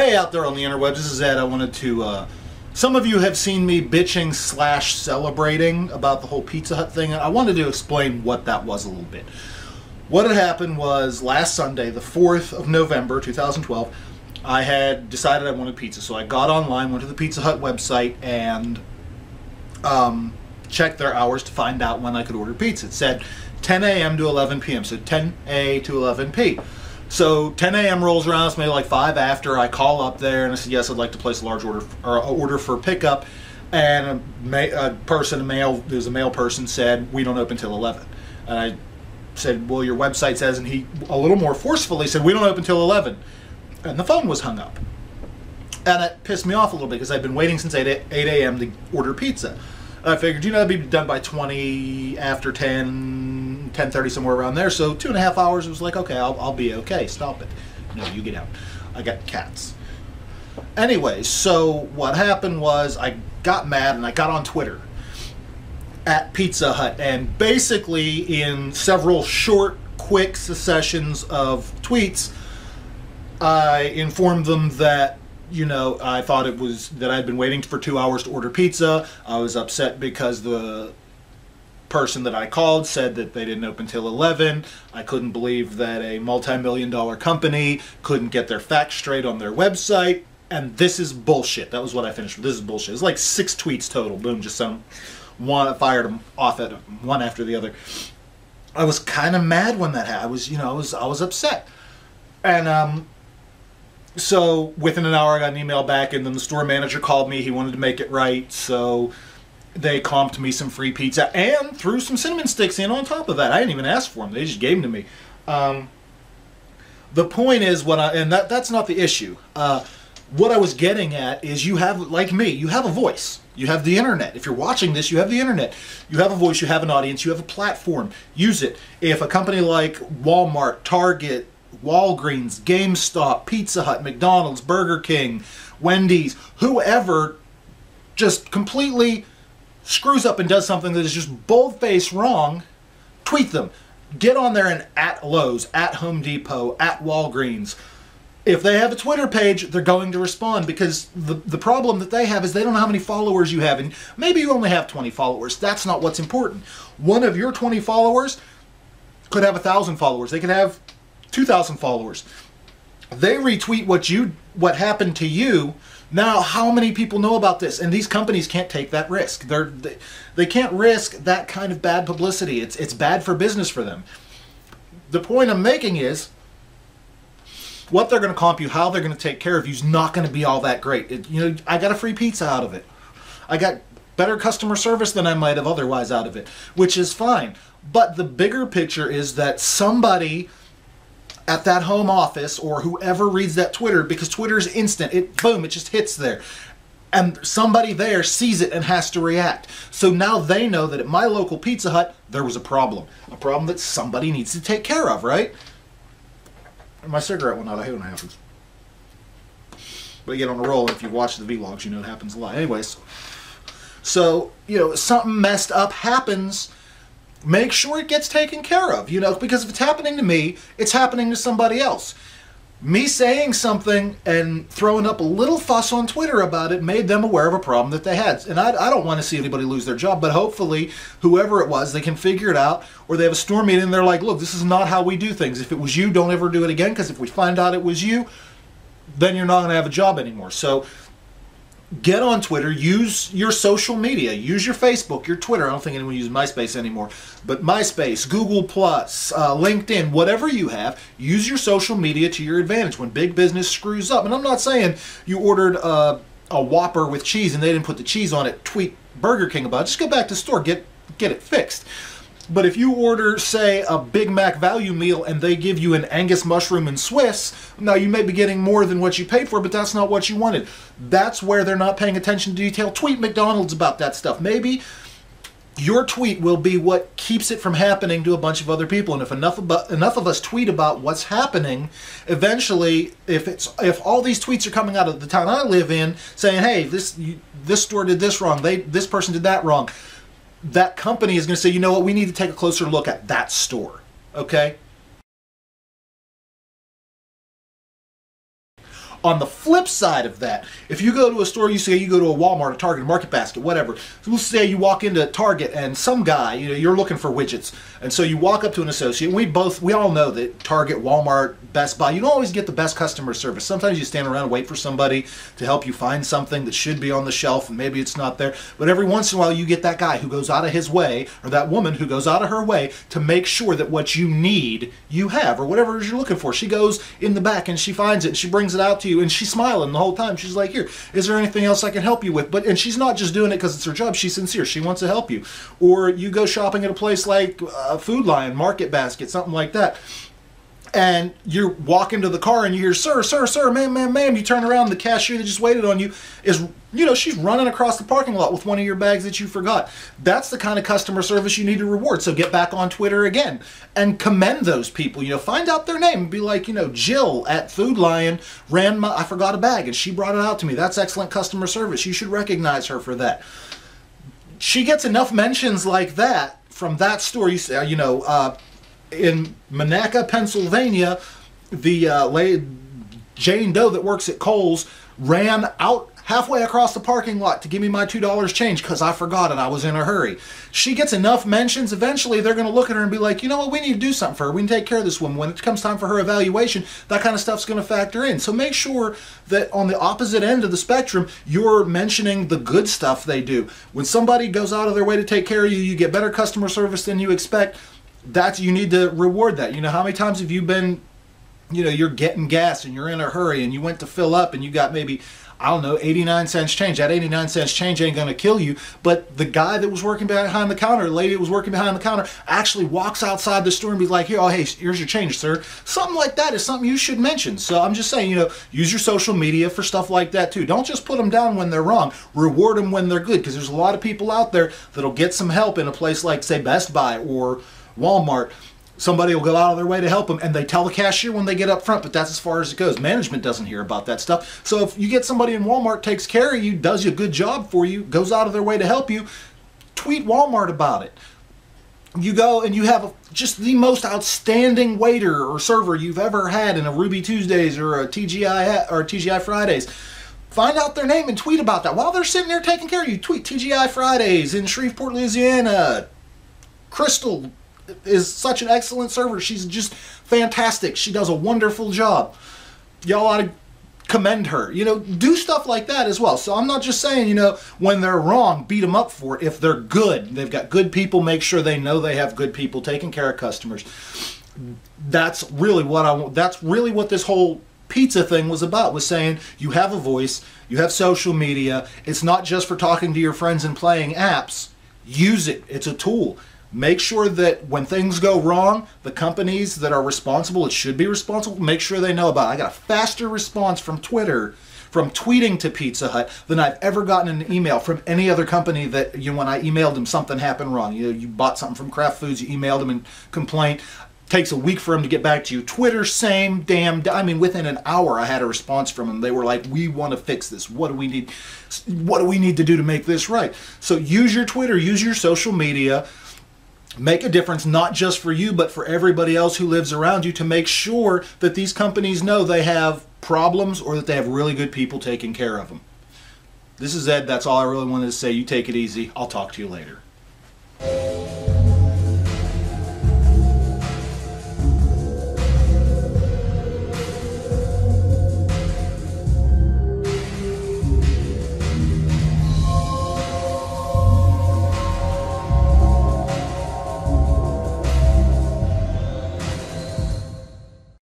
Hey out there on the interwebs, this is Ed. I wanted to, some of you have seen me bitching / celebrating about the whole Pizza Hut thing, and I wanted to explain what that was a little bit. What had happened was last Sunday, the 4th of November, 2012, I had decided I wanted pizza, so I got online, went to the Pizza Hut website, and checked their hours to find out when I could order pizza. It said 10 a.m. to 11 p.m., so 10 a to 11 p. So 10 a.m. rolls around, it's maybe like 5 after. I call up there and I said, yes, I'd like to place a large order, or order for pickup. And there's a male person said, we don't open till 11. And I said, well, your website says, and he a little more forcefully said, we don't open till 11. And the phone was hung up. And it pissed me off a little bit because I'd been waiting since 8 a.m. to order pizza. I figured, you know, it'd be done by 20 after 10, 10:30, somewhere around there. So 2.5 hours, it was like, okay, I'll be okay. Stop it. No, you get out. I got cats. Anyway, so what happened was I got mad and I got on Twitter at Pizza Hut. And basically in several short, quick successions of tweets, I informed them that, you know, I thought it was that I'd been waiting for 2 hours to order pizza. I was upset because the person that I called said that they didn't open till 11. I couldn't believe that a multi-million-dollar company couldn't get their facts straight on their website. And this is bullshit. That was what I finished with. This is bullshit. It's like 6 tweets total. Boom, just some one. I fired them off at one after the other. I was kind of mad when that happened. I was upset. And so within an hour I got an email back, and then the store manager called me. He wanted to make it right, so they comped me some free pizza and threw some cinnamon sticks in on top of that. I didn't even ask for them. They just gave them to me. The point is, that's not the issue. What I was getting at is, you have, like me, you have a voice. You have the internet. If you're watching this, you have the internet. You have a voice, you have an audience, you have a platform. Use it. If a company like Walmart, Target, Walgreens, GameStop, Pizza Hut, McDonald's, Burger King, Wendy's, whoever just completely screws up and does something that is just bold-faced wrong, tweet them. Get on there and at Lowe's, at Home Depot, at Walgreens. If they have a Twitter page, they're going to respond, because the problem that they have is they don't know how many followers you have. And maybe you only have 20 followers. That's not what's important. One of your 20 followers could have 1,000 followers. They could have 2,000 followers. They retweet what happened to you. Now, how many people know about this? And these companies can't take that risk. They can't risk that kind of bad publicity. It's bad for business for them. The point I'm making is, what they're going to comp you, how they're going to take care of you, is not going to be all that great. I got a free pizza out of it. I got better customer service than I might have otherwise out of it, which is fine. But the bigger picture is that somebody at that home office, or whoever reads that Twitter, because Twitter is instant, boom, it just hits there. And somebody there sees it and has to react. So now they know that at my local Pizza Hut, there was a problem. A problem that somebody needs to take care of, right? My cigarette went out. I hate when it happens. But you get on a roll, and if you watch the vlogs, you know it happens a lot. Anyways, so, something messed up happens, make sure it gets taken care of, because if it's happening to me, it's happening to somebody else. Me saying something and throwing up a little fuss on Twitter about it made them aware of a problem that they had. And I don't want to see anybody lose their job, but hopefully, whoever it was, they can figure it out, or they have a store meeting and they're like, look, this is not how we do things. If it was you, don't ever do it again, because if we find out it was you, then you're not going to have a job anymore. So get on Twitter, use your social media, use your Facebook, your Twitter. I don't think anyone uses MySpace anymore, but MySpace, Google+, LinkedIn, whatever you have, use your social media to your advantage when big business screws up. And I'm not saying you ordered a Whopper with cheese and they didn't put the cheese on it, tweet Burger King about it. Just go back to the store, get it fixed. But if you order, say, a Big Mac value meal and they give you an Angus mushroom and Swiss, now you may be getting more than what you paid for, but that's not what you wanted. That's where they're not paying attention to detail. Tweet McDonald's about that stuff. Maybe your tweet will be what keeps it from happening to a bunch of other people. And if enough of us tweet about what's happening, eventually, if all these tweets are coming out of the town I live in saying, hey, this store did this wrong, this person did that wrong, that company is going to say, you know what, we need to take a closer look at that store, okay? On the flip side of that, if you go to a store, you say you go to a Walmart, a Target, a Market Basket, whatever. So we'll say you walk into Target and some guy, you know, you're looking for widgets. And so you walk up to an associate. We all know that Target, Walmart, Best Buy, you don't always get the best customer service. Sometimes you stand around and wait for somebody to help you find something that should be on the shelf and maybe it's not there. But every once in a while you get that guy who goes out of his way, or that woman who goes out of her way to make sure that what you need, you have, or whatever it is you're looking for. She goes in the back and she finds it and she brings it out to you and she's smiling the whole time. She's like, here, is there anything else I can help you with? And she's not just doing it because it's her job. She's sincere. She wants to help you. Or you go shopping at a place like Food Lion, Market Basket, something like that. And you walk into the car and you hear, sir, sir, sir, ma'am, ma'am, ma'am. You turn around, the cashier that just waited on you is, you know, she's running across the parking lot with one of your bags that you forgot. That's the kind of customer service you need to reward. So get back on Twitter again and commend those people. You know, find out their name and be like, you know, Jill at Food Lion I forgot a bag and she brought it out to me. That's excellent customer service. You should recognize her for that. She gets enough mentions like that from that store. You say, you know, in Monaca, Pennsylvania, the Jane Doe that works at Kohl's ran out halfway across the parking lot to give me my $2 change because I forgot it. I was in a hurry. She gets enough mentions, eventually they're going to look at her and be like, you know what, we need to do something for her. We can take care of this woman. When it comes time for her evaluation, that kind of stuff's going to factor in. So make sure that on the opposite end of the spectrum, you're mentioning the good stuff they do. When somebody goes out of their way to take care of you, you get better customer service than you expect. You need to reward that. You know, how many times have you been, you know, you're getting gas and you're in a hurry and you went to fill up and you got maybe, I don't know, 89 cents change. That 89 cents change ain't going to kill you, but the guy that was working behind the counter, the lady that was working behind the counter, actually walks outside the store and be like, here, oh, hey, here's your change, sir. Something like that is something you should mention. So I'm just saying, you know, use your social media for stuff like that too. Don't just put them down when they're wrong. Reward them when they're good, because there's a lot of people out there that'll get some help in a place like, say, Best Buy or Walmart. Somebody will go out of their way to help them, and they tell the cashier when they get up front, but that's as far as it goes. Management doesn't hear about that stuff. So if you get somebody in Walmart, takes care of you, does a good job for you, goes out of their way to help you, tweet Walmart about it. You go and you have just the most outstanding waiter or server you've ever had in a Ruby Tuesdays or a TGI Fridays. Find out their name and tweet about that. While they're sitting there taking care of you, tweet TGI Fridays in Shreveport, Louisiana. Crystal is such an excellent server. She's just fantastic. She does a wonderful job. Y'all ought to commend her. You know, do stuff like that as well. So I'm not just saying, you know, when they're wrong, beat them up for it. If they're good, they've got good people, make sure they know they have good people taking care of customers. That's really what that's really what this whole pizza thing was about, was saying you have a voice, you have social media. It's not just for talking to your friends and playing apps. Use it. It's a tool. Make sure that when things go wrong, the companies that are responsible, it should be responsible, make sure they know about it. I got a faster response from Twitter, from tweeting to Pizza Hut, than I've ever gotten an email from any other company that, you know, when I emailed them something happened wrong. You know, you bought something from Kraft Foods, you emailed them and complained. Takes a week for them to get back to you. Twitter, same damn, I mean, within an hour I had a response from them. They were like, we want to fix this. What do we need? What do we need to do to make this right? So use your Twitter, use your social media. Make a difference, not just for you, but for everybody else who lives around you, to make sure that these companies know they have problems or that they have really good people taking care of them. This is Ed. That's all I really wanted to say. You take it easy. I'll talk to you later.